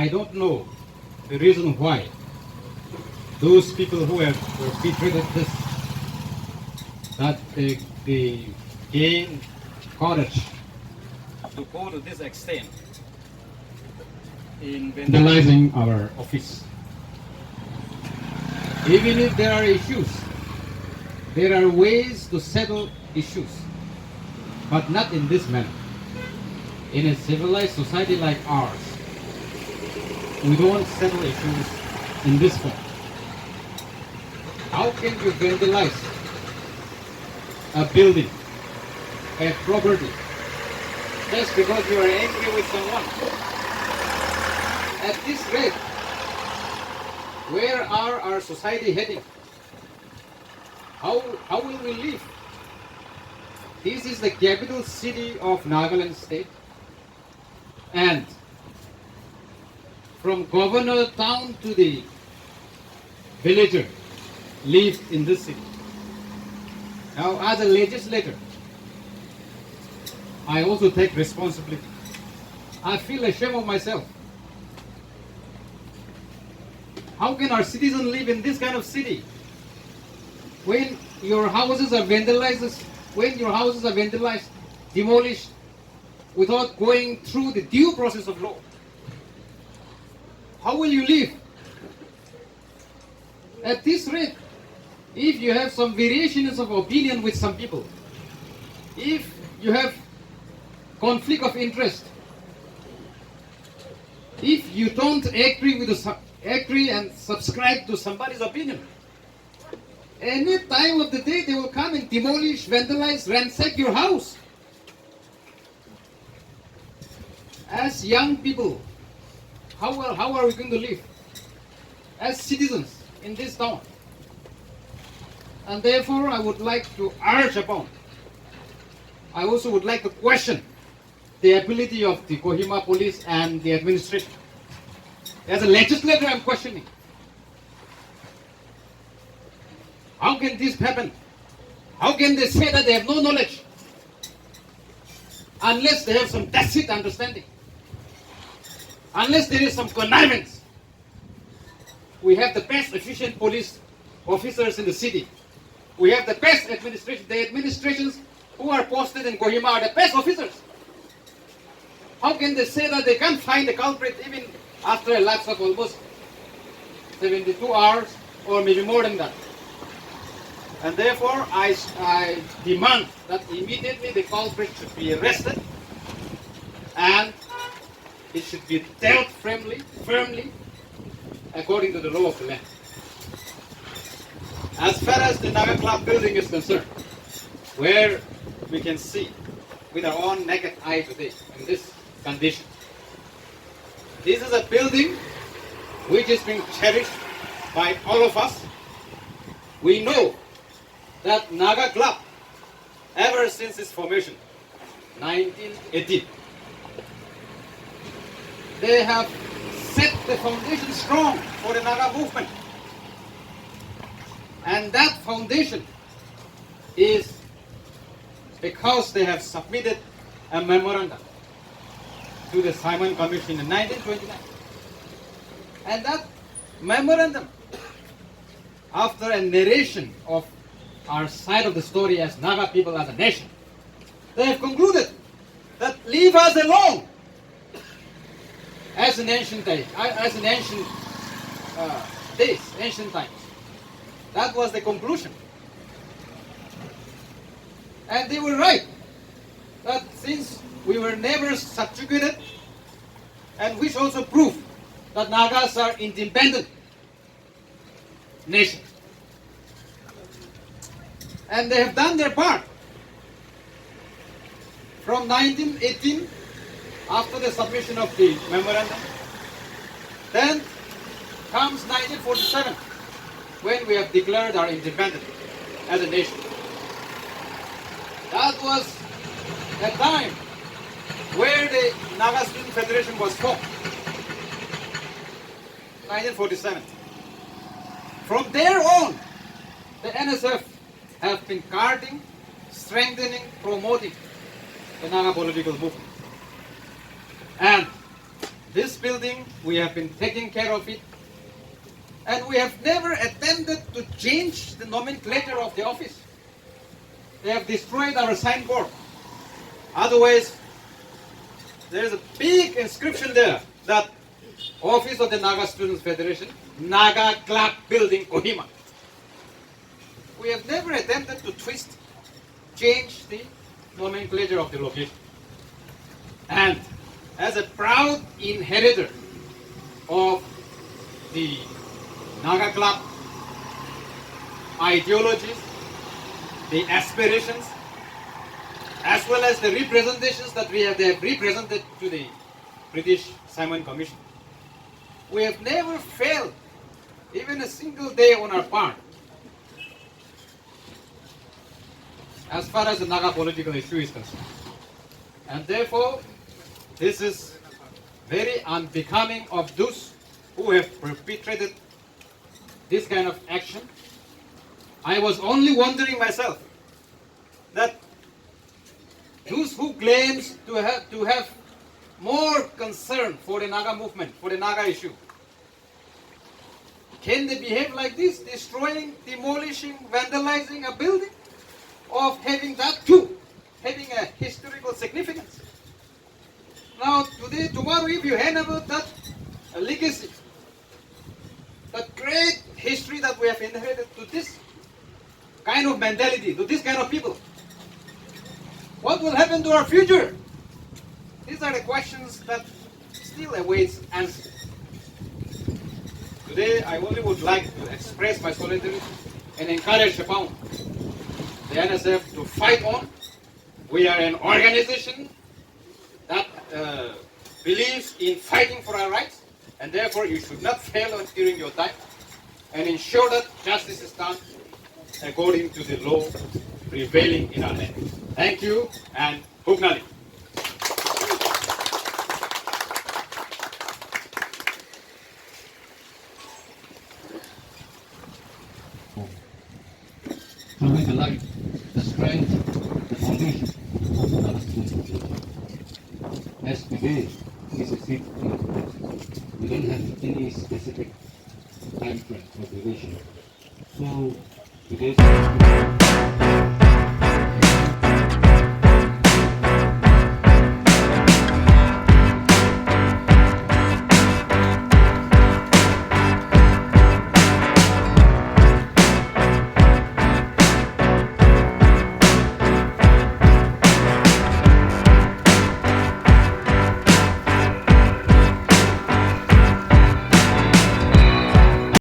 I don't know the reason why those people who were betrayed this, that they gain courage to go to this extent in vandalizing our office. Even if there are issues, there are ways to settle issues, but not in this manner. In a civilized society like ours, we don't settle issues in this form. How can you vandalize a building, a property, just because you are angry with someone? At this rate, where are our society heading? How will we live? This is the capital city of Nagaland state, and from governor town to the villager live in this city. Now, as a legislator, I also take responsibility. I feel ashamed of myself. How can our citizens live in this kind of city when your houses are vandalized, demolished, without going through the due process of law? How will you live? At this rate, if you have some variations of opinion with some people, if you have conflict of interest, if you don't agree and subscribe to somebody's opinion, any time of the day they will come and demolish, vandalize, ransack your house. As young people, how are we going to live as citizens in this town? And therefore, I would like to urge upon, I also would like to question the ability of the Kohima police and the administration. As a legislator, I'm questioning. How can this happen? How can they say that they have no knowledge unless they have some tacit understanding? Unless there is some connivance. We have the best efficient police officers in the city. We have the best administration. The administrations who are posted in Kohima are the best officers. How can they say that they can't find the culprit even after a lapse of almost 72 hours or maybe more than that? And therefore, I demand that immediately the culprit should be arrested and it should be dealt firmly according to the law of the land. As far as the Naga Club building is concerned, where we can see with our own naked eye today in this condition, this is a building which is being cherished by all of us. We know that Naga Club, ever since its formation, 1918, they have set the foundation strong for the Naga movement. And that foundation is because they have submitted a memorandum to the Simon Commission in 1929. And that memorandum, after a narration of our side of the story as Naga people as a nation, they have concluded that leave us alone. As in ancient days, ancient times. That was the conclusion. And they were right, that since we were never subjugated, and which also proved that Nagas are independent nation. And they have done their part. From 1918, after the submission of the memorandum, then comes 1947, when we have declared our independence as a nation. That was a time where the Naga Student Federation was formed, 1947. From there on, the NSF have been guarding, strengthening, promoting the Naga political movement. And this building, we have been taking care of it, and we have never attempted to change the nomenclature of the office. They have destroyed our signboard. Otherwise, there's a big inscription there that Office of the Naga Students Federation, Naga Club Building, Kohima. We have never attempted to change the nomenclature of the location. And as a proud inheritor of the Naga Club ideologies, the aspirations, as well as the representations that they have represented to the British Simon Commission, we have never failed, even a single day on our part, as far as the Naga political issue is concerned. And therefore, this is very unbecoming of those who have perpetrated this kind of action. I was only wondering myself that those who claims to have more concern for the Naga movement, for the Naga issue, can they behave like this, destroying, demolishing, vandalizing a building of having that too, having a historical significance? Now, today, tomorrow, if you hand over that legacy, that great history that we have inherited to this kind of mentality, to this kind of people, what will happen to our future? These are the questions that still awaits answer. Today, I only would like to express my solidarity and encourage upon the NSF to fight on. We are an organization that believes in fighting for our rights, and therefore you should not fail during your time and ensure that justice is done according to the law prevailing in our land. Thank you, and Hugnali. Coming to light, the strength, the foundation of the Naga students movement. As today is a seat we don't have any specific time frame or duration. So today's